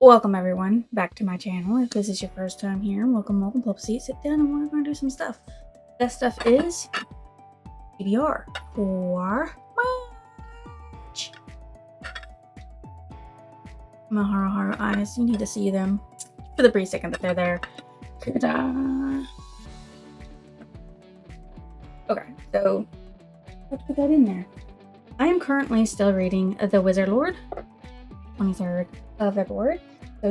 Welcome everyone back to my channel. If this is your first time here, welcome. Pull up a seat, sit down, and we're going to do some stuff. That stuff is TBR for March. My Haru eyes, you need to see them for the brief second that they're there. Okay, so let's put that in there. I am currently still reading The Wizard Lord, 23rd of February. So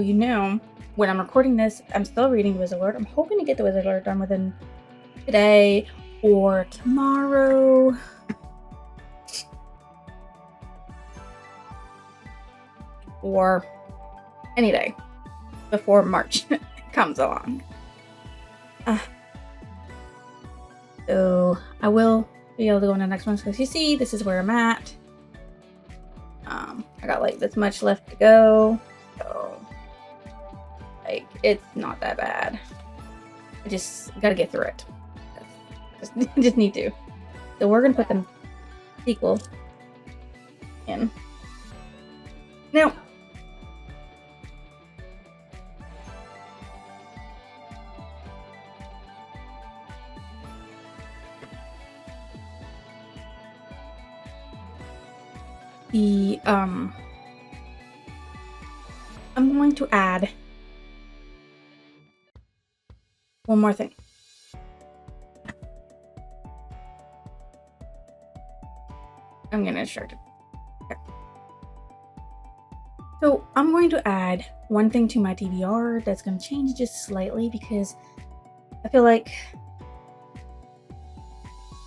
when I'm recording this, I'm still reading The Wizard Lord. I'm hoping to get The Wizard Lord done within today or tomorrow. Or any day before March comes along. So I will be able to go on the next one. So as you see, this is where I'm at. I got like this much left to go. So like it's not that bad. I just gotta get through it. Just need to. So we're gonna put the sequel in. Now I'm going to add one more thing. I'm getting distracted. Okay. So I'm going to add one thing to my TBR that's going to change just slightly because I feel like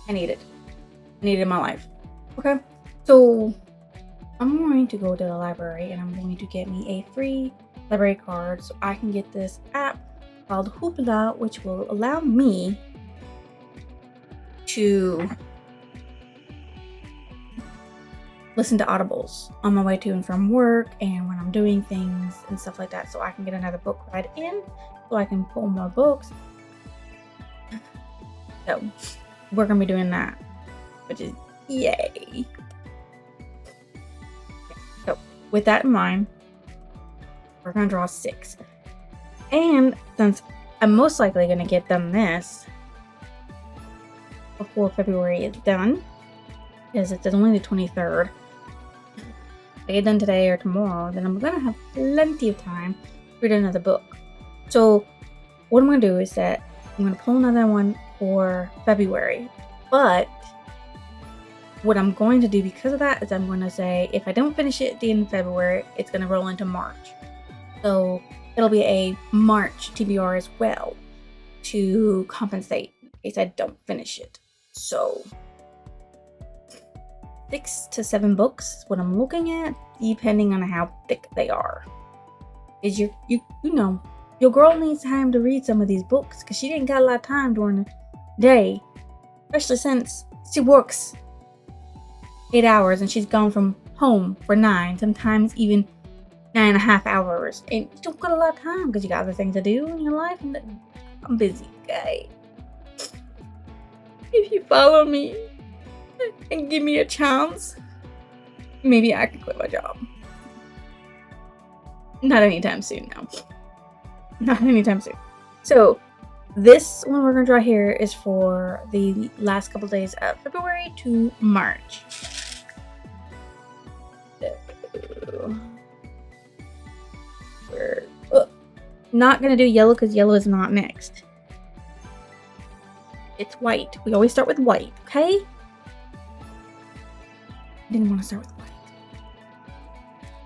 I need it. I need it in my life. Okay. So I'm going to go to the library and I'm going to get me a free library card so I can get this app called Hoopla, which will allow me to listen to audibles on my way to and from work and when I'm doing things and stuff like that, so I can get another book read in, so I can pull more books. So we're gonna be doing that, which is yay. So with that in mind, we're gonna draw 6. And since I'm most likely gonna get done this before February is done, because it's only the 23rd, if I get done today or tomorrow, then I'm gonna have plenty of time to read another book. So what I'm gonna do is that I'm gonna pull another one for February, but what I'm going to do because of that is I'm going to say if I don't finish it at the end of February, it's going to roll into March. So it'll be a March TBR as well to compensate in case I don't finish it. So 6 to 7 books is what I'm looking at, depending on how thick they are. Is your girl needs time to read some of these books because she didn't got a lot of time during the day, especially since she works 8 hours and she's gone from home for 9, sometimes even 9.5 hours, and you don't got a lot of time because you got other things to do in your life. And I'm busy, okay? If you follow me and give me a chance, maybe I can quit my job. Not anytime soon now. Not anytime soon. So this one we're gonna draw here is for the last couple days of February to March. We're not gonna do yellow because yellow is not next. It's white. We always start with white, okay? Didn't want to start with white.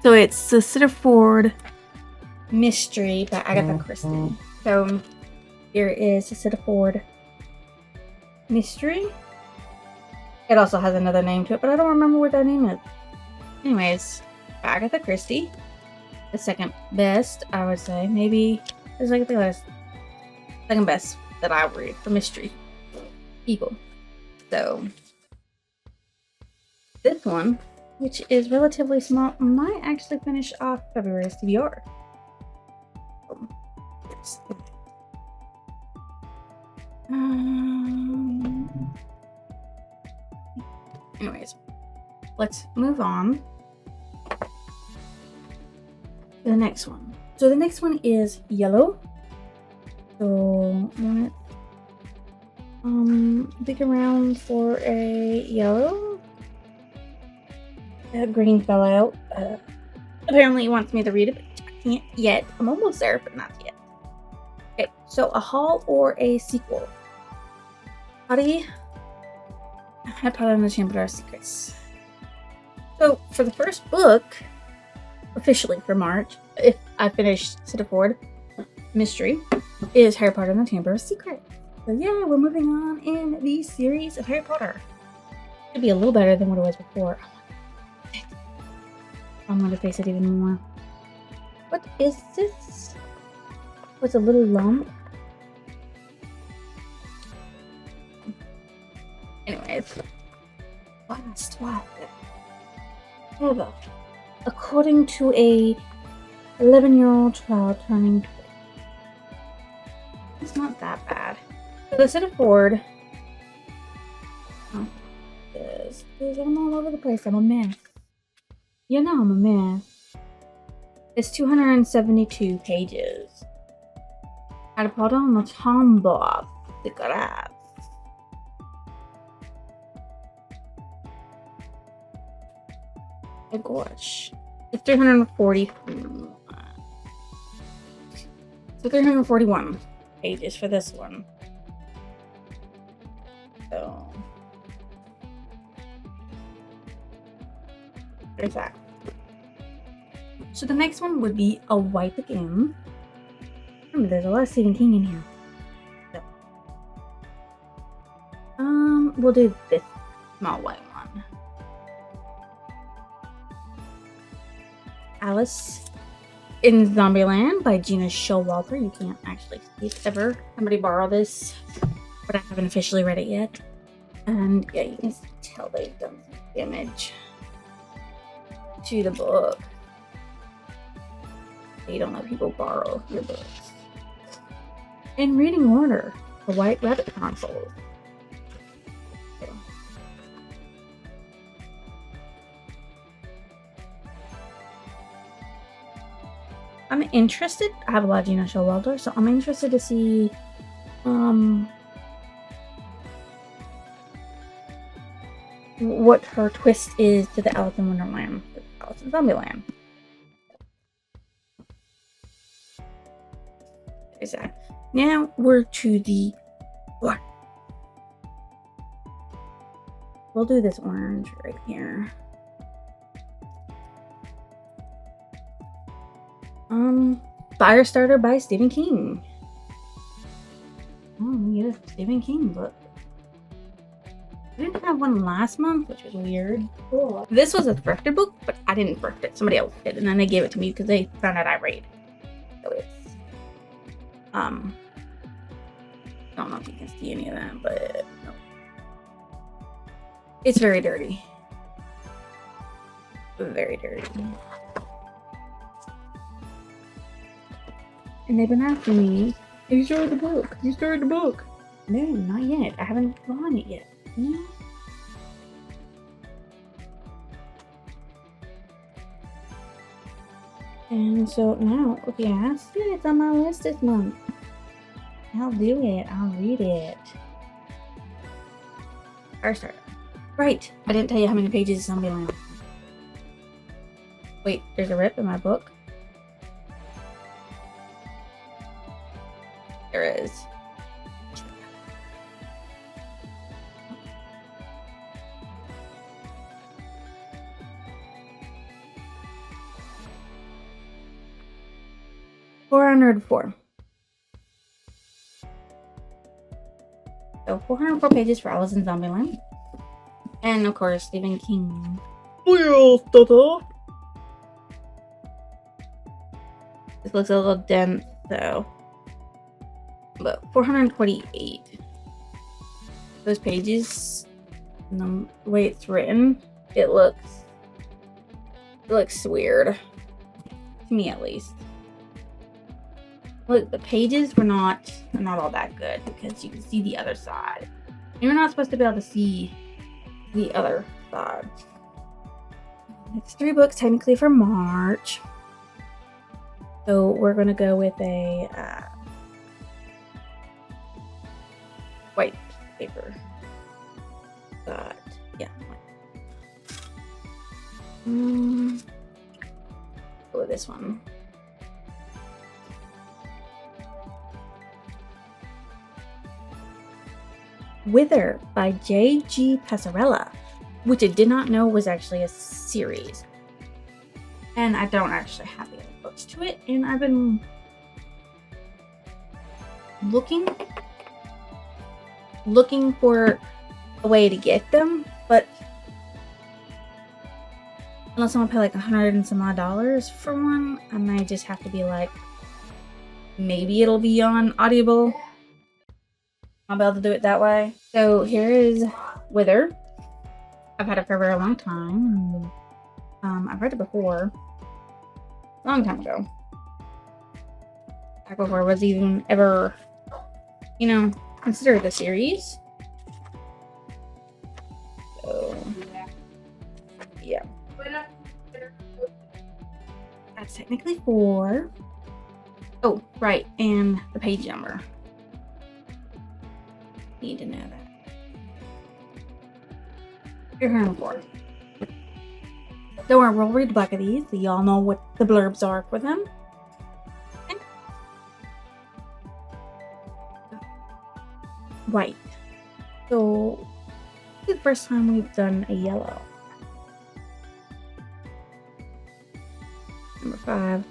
So it's the Sittaford Mystery by Agatha Christie. So here is the Sittaford Mystery. It also has another name to it, but I don't remember what that name is. Anyways, Agatha Christie. The second best, I would say. Maybe it's like the second best that I read for mystery people. So this one, which is relatively small, might actually finish off February's TBR. Anyways, let's move on to the next one. So the next one is yellow. So I'm gonna dig around for a yellow. Green fell out. Apparently he wants me to read it, but I can't yet. I'm almost there, but not yet. Okay, so a haul or a sequel. Harry Potter and the Chamber of Secrets. So for the first book, officially for March, if I finish Sittaford Mystery, is Harry Potter and the Chamber of Secrets. So yeah, we're moving on in the series of Harry Potter. Should be a little better than what it was before. I'm going to face it even more. What is this? What's a little lump? Anyways. What? According to a 11-year-old child turning 20. It's not that bad. So the Sittaford. I'm all over the place. I'm a mess. You know I'm a mess. It's 272 pages. Harry Potter and the Chamber of Secrets. Oh gosh. It's 340. So 341 pages for this one. So there's that. So the next one would be a white again. Remember, there's a lot of Stephen King in here. So, we'll do this small white one. Alice in Zombieland by Gina Showalter. You can't actually see it ever. Somebody borrow this, but I haven't officially read it yet. And yeah, you can tell they've done some damage to the book. You don't let people borrow your books. In reading order, the White Rabbit console. Okay. I'm interested. I have a lot of Gina Showalter, so I'm interested to see what her twist is to the Alice in Wonderland, Alice in Zombieland. There's that. Now we're to the orange. We'll do this orange right here. Firestarter by Stephen King. Oh, yeah, Stephen King book. I didn't have one last month, which was weird. Cool. This was a thrifted book, but I didn't thrift it. Somebody else did, and then they gave it to me because they found out I read. So it's I don't know if you can see any of that, but no. It's very dirty. Very dirty. And they've been asking me, have you started the book? Have you started the book? No, not yet. I haven't gone it yet. Yeah. And so now, if you ask me, it's on my list this month. I'll do it. I'll read it. Firestarter. Right. I didn't tell you how many pages is Zombieland. Wait, there's a rip in my book. There is. $404. So 404 pages for Alice in Zombieland. And of course, Stephen King. This looks a little dense, though. But 428. Those pages, and the way it's written, it looks weird. To me, at least. Look, the pages are not all that good because you can see the other side. You're not supposed to be able to see the other side. It's 3 books technically for March. So we're gonna go with a white paper. Got yeah. Go with this one. Wither by J.G. Passarella, which I did not know was actually a series. And I don't actually have the other books to it, and I've been looking for a way to get them, but unless I'm gonna pay like $100 and some odd for one, I might just have to be like, maybe it'll be on Audible. I'll be able to do it that way. So here is Wither. I've had it for a very long time. I've read it before. A long time ago. Back before it was even ever, considered a series. So, yeah. That's technically 4. Oh, right, and the page number. Need to know that. You're hearing 4. Don't worry, we'll read the back of these so y'all know what the blurbs are for them. Okay. White. So, this is the first time we've done a yellow. Number 5.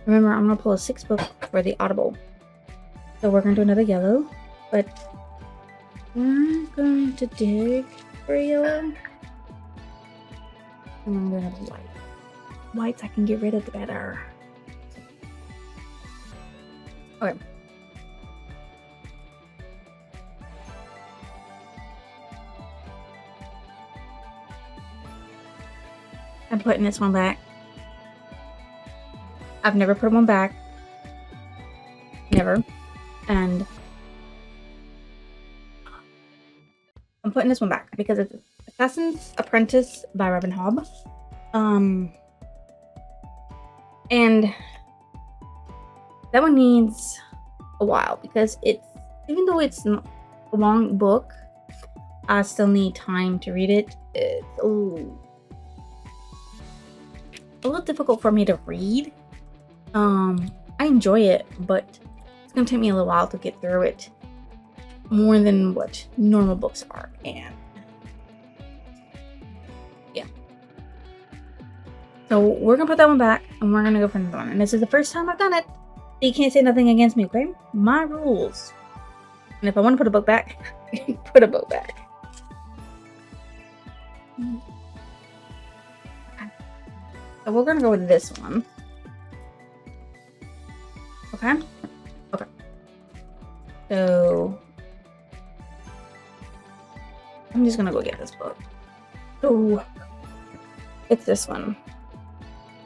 Remember, I'm going to pull a 6 book for the Audible. So we're going to do another yellow, but we're going to dig for a yellow. And I'm going to have white. Whites I can get rid of the better. Okay. I'm putting this one back. I've never put one back. Never. And I'm putting this one back because it's Assassin's Apprentice by Robin Hobb. And that one needs a while because even though it's a long book, I still need time to read it. It's a little difficult for me to read. I enjoy it, but it's gonna take me a little while to get through it. More than what normal books are, and yeah. So we're gonna put that one back, and we're gonna go for another one. And this is the first time I've done it. So you can't say nothing against me, okay? My rules. And if I want to put a book back, I can put a book back. Okay. So we're gonna go with this one. Okay. Okay. So I'm just gonna go get this book. Oh, it's this one.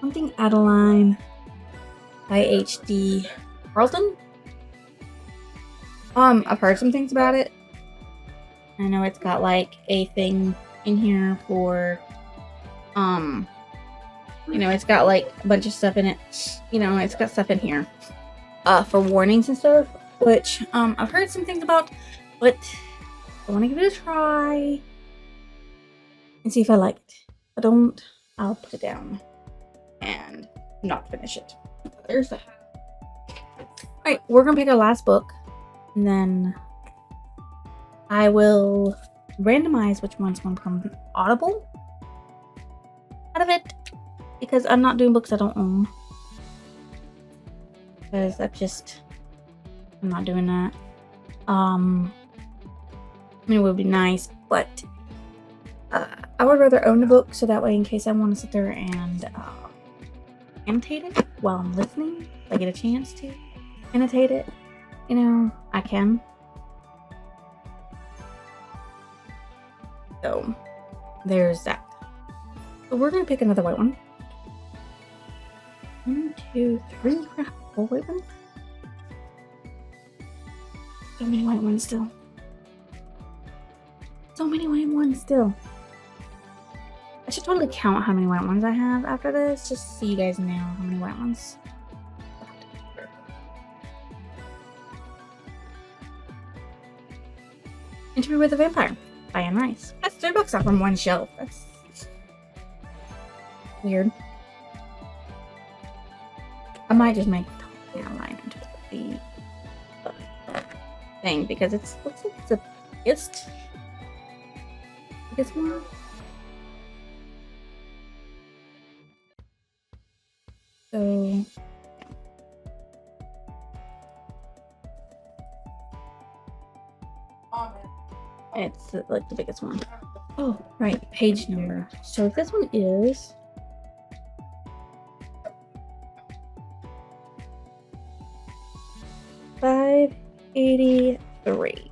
Something Adeline by H.D. Carlton. I've heard some things about it. I know it's got like a thing in here for, it's got like a bunch of stuff in it. It's got stuff in here, for warnings and stuff, which, I've heard some things about, but I want to give it a try and see if I like it. If I don't, I'll put it down and not finish it. There's that. Alright, we're gonna pick our last book, and then I will randomize which one's gonna become Audible out of it, because I'm not doing books I don't own. Because I'm not doing that. It would be nice, but I would rather own the book, so that way in case I want to sit there and annotate it while I'm listening, if I get a chance to annotate it, I can. So there's that. So we're gonna pick another white one. 1, 2, 3, 4 white ones. So many white ones still. So many white ones still. I should totally count how many white ones I have after this, just so you guys know how many white ones Interview with a Vampire by Anne Rice. That's $3 off from one shelf. That's weird. I might just make the outline into the thing because it looks like it's the biggest one. So it's like the biggest one. Oh, right, page number. So this one is 583.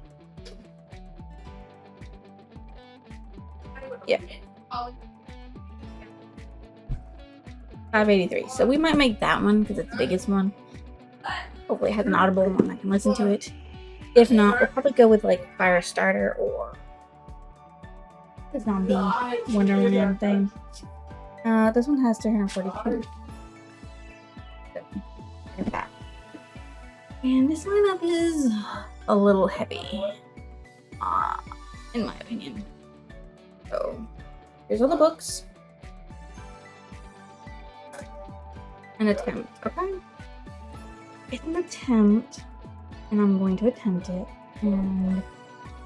Yeah. 583. So we might make that one because it's the biggest one. Hopefully it has an audible one I can listen to it. If not, we'll probably go with like Firestarter or the Zombie Wonderland thing. This one has 342. So, and this lineup is a little heavy, in my opinion. So, here's all the books. An attempt, okay? It's an attempt, and I'm going to attempt it. And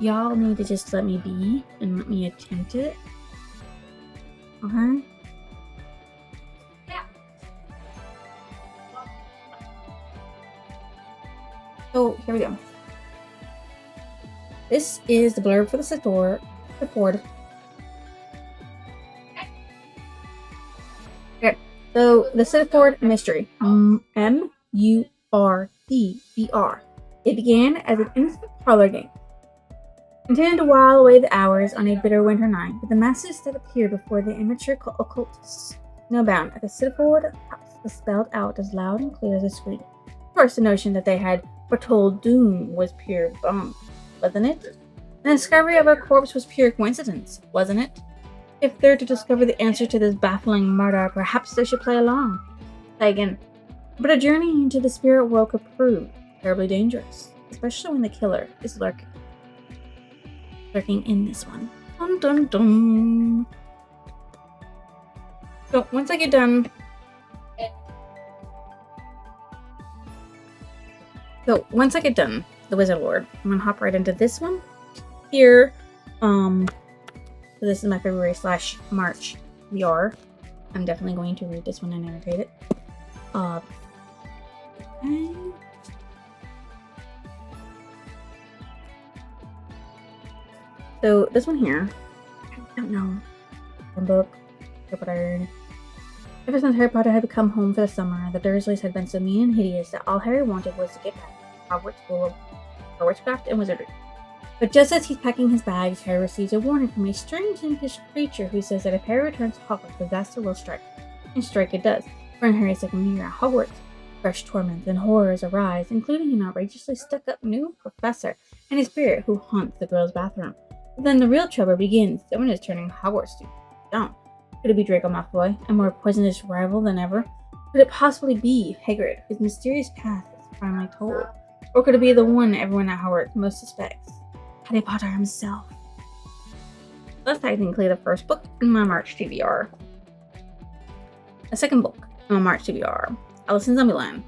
y'all need to just let me be and let me attempt it. Okay? So here we go. This is the blurb for the support. Okay, so the Siddiford Mystery, MURDBR. It began as an innocent parlor game, intended to while away the hours on a bitter winter night, but the messages that appeared before the amateur occultists snowbound at the Siddiford house was spelled out as loud and clear as a scream. First, the notion that they had foretold doom was pure bunk, wasn't it? The discovery of her corpse was pure coincidence, wasn't it? If they're to discover the answer to this baffling murder, perhaps they should play along. Say again. But a journey into the spirit world could prove terribly dangerous, especially when the killer is lurking in this one. Dun dun dun. So once I get done. The Wizard Lord, I'm gonna hop right into this one here. So this is my February/March VR. I'm definitely going to read this one and annotate it. Okay. So this one here, I don't know. The book, Harry Potter. Ever since Harry Potter had come home for the summer, the Dursleys had been so mean and hideous that all Harry wanted was to get back to Hogwarts School of Witchcraft and Wizardry. But just as he's packing his bags, Harry receives a warning from a strange impish creature who says that if Harry returns to Hogwarts, disaster will strike. And strike it does. For in Harry's second year at Hogwarts, fresh torments and horrors arise, including an outrageously stuck-up new professor and a spirit who haunts the girls' bathroom. But then the real trouble begins. Someone is turning Hogwarts students down. Could it be Draco Malfoy, a more poisonous rival than ever? Could it possibly be Hagrid, whose mysterious path is finally told? Or could it be the one everyone at Hogwarts most suspects? Harry Potter himself. That's technically the first book in my March TBR. The second book in my March TBR, Alice in Zombieland,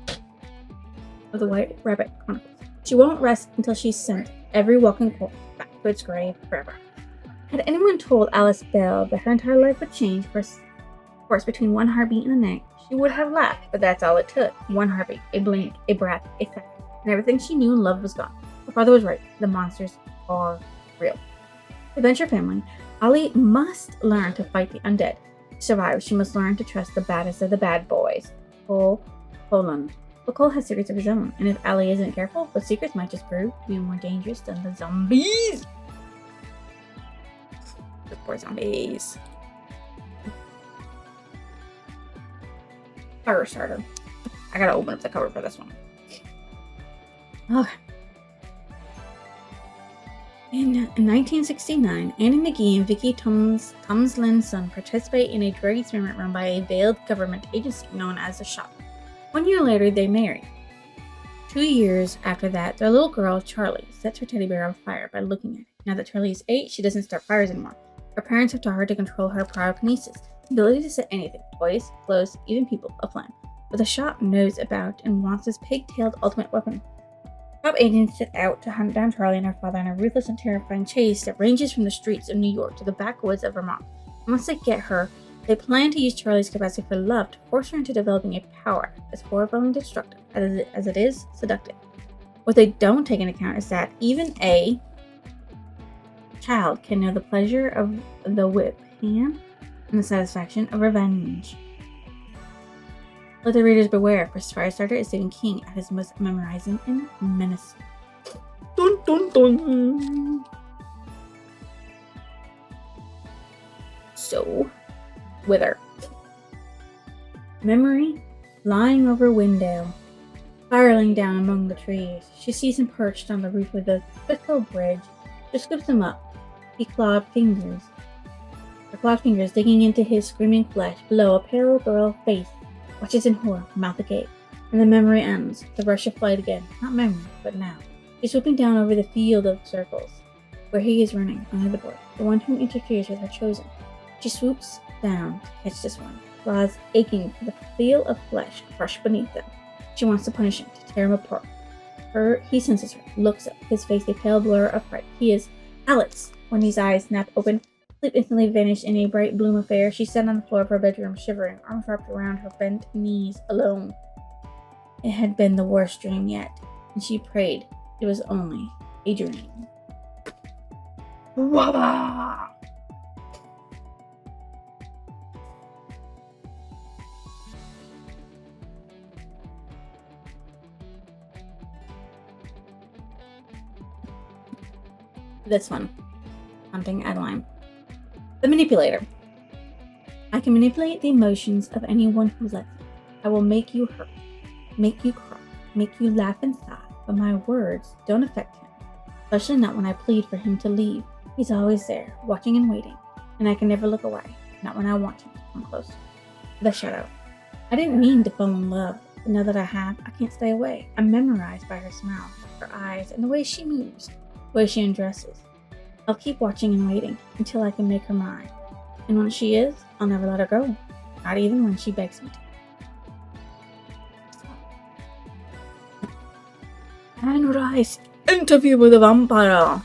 of the White Rabbit Chronicles. She won't rest until she's sent every walking corpse back to its grave forever. Had anyone told Alice Bell that her entire life would change for course between one heartbeat and the next, she would have laughed, but that's all it took. One heartbeat, a blink, a breath, a second, and everything she knew and loved was gone. Her father was right. The monsters are real. To avenge her family, Ollie must learn to fight the undead. To survive, she must learn to trust the baddest of the bad boys, Cole Poland. But Cole has secrets of his own, and if Allie isn't careful, those secrets might just prove to be more dangerous than the zombies. The poor zombies. Firestarter. I gotta open up the cover for this one. Okay. In 1969, Annie McGee and Vicky Tomlinson participate in a drug experiment run by a veiled government agency known as the Shop. 1 year later, they marry. 2 years after that, their little girl, Charlie, sets her teddy bear on fire by looking at it Now that Charlie is 8, she doesn't start fires anymore. Her parents have taught her to control her pyrokinesis, the ability to set anything, toys, clothes, even people, aflame. But the shop knows about and wants this pig-tailed ultimate weapon. Top agents set out to hunt down Charlie and her father in a ruthless and terrifying chase that ranges from the streets of New York to the backwoods of Vermont. And once they get her, they plan to use Charlie's capacity for love to force her into developing a power as horrifyingly destructive as it is seductive. What they don't take into account is that even a child can know the pleasure of the whip hand and the satisfaction of revenge. Let the readers beware, for Firestarter is Stephen King at his most memorizing and menacing. Dun dun dun! So, Wither. Memory, lying over a window, spiraling down among the trees. She sees him perched on the roof of the crystal bridge. She scoops him up. Her clawed fingers digging into his screaming flesh. Below, a pale girl face watches in horror, mouth agape. And the memory ends. The rush of flight again. Not memory, but now. She's swooping down over the field of circles, where he is running, under the boy, the one who interferes with her chosen. She swoops down to catch this one, claws aching for the feel of flesh crushed beneath them. She wants to punish him, to tear him apart. He senses her, looks up, his face a pale blur of fright. He is Alex. When his eyes snap open, sleep instantly vanished in a bright bloom of air. She sat on the floor of her bedroom, shivering, arms wrapped around her bent knees, alone. It had been the worst dream yet, and she prayed it was only a dream. Wah! This one. Hunting Adeline. The Manipulator. I can manipulate the emotions of anyone who lets me. I will make you hurt, make you cry, make you laugh and sigh, but my words don't affect him, especially not when I plead for him to leave. He's always there, watching and waiting, and I can never look away, not when I want him to come close. The Shadow. I didn't mean to fall in love, but now that I have, I can't stay away. I'm memorized by her smile, her eyes, and the way she moves, the way she undresses. I'll keep watching and waiting until I can make her mine. And when she is, I'll never let her go. Not even when she begs me to. Anne Rice, Interview with a Vampire.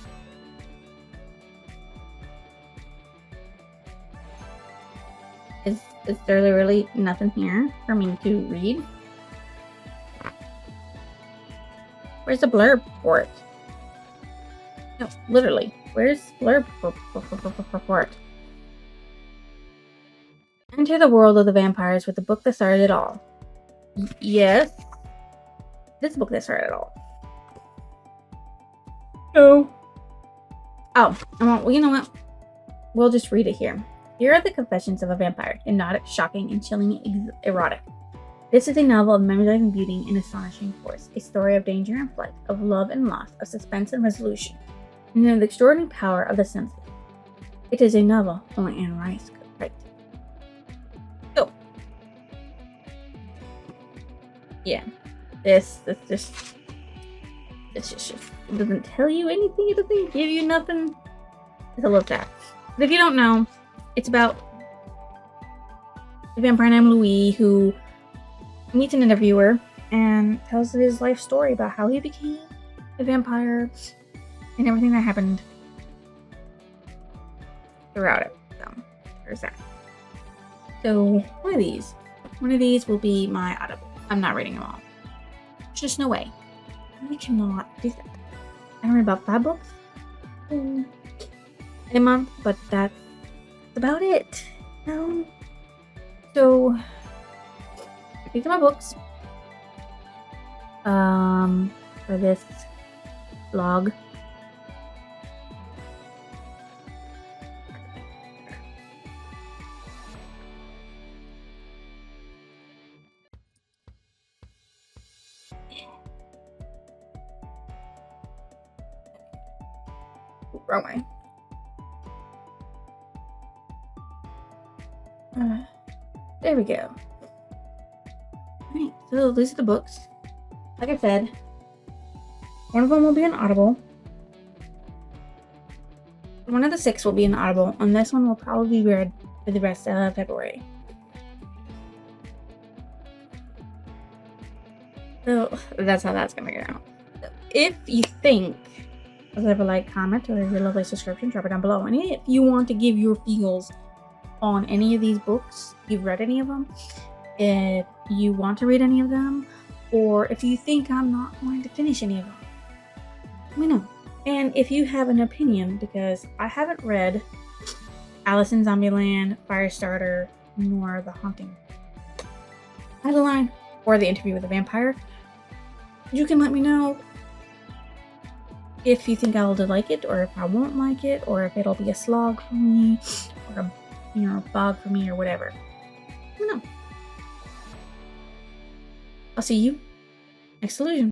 Is there really nothing here for me to read? Where's the blurb for it? No, literally. Where's blurb for it? Enter the world of the vampires with the book that started it all. Yes. This book that started it all. No. Oh, well, you know what? We'll just read it here. Here are the confessions of a vampire. Hypnotic, shocking, and chillingly erotic. This is a novel of memorizing beauty and astonishing force. A story of danger and flight, of love and loss, of suspense and resolution, and of the extraordinary power of the senses. It is a novel only Anne Rice could write. So, yeah, this just it doesn't tell you anything. It doesn't give you nothing. It's a love tap. But if you don't know, it's about a vampire named Louis who meets an interviewer and tells his life story about how he became a vampire and everything that happened throughout it. So, there's that. So, one of these will be my audible. I'm not reading them all. There's just no way. I cannot do that. I read about 5 books in a month, but that's about it. So, these are my books. For this vlog. Wrong way. There we go. Alright, so these are the books. Like I said, one of them will be an audible. One of the 6 will be an Audible, and this one will probably be read for the rest of February. So that's how that's gonna go. If you think, leave a like, comment, or leave a lovely subscription, drop it down below. And if you want to give your feels on any of these books, if you've read any of them, if you want to read any of them, or if you think I'm not going to finish any of them, let me know. And if you have an opinion, because I haven't read Alice in Zombieland, Firestarter, nor The Haunting Adeline, or The Interview with a Vampire, you can let me know if you think I'll like it, or if I won't like it, or if it'll be a slog for me, or a bog for me, or whatever. Let me know. I'll see you next illusion.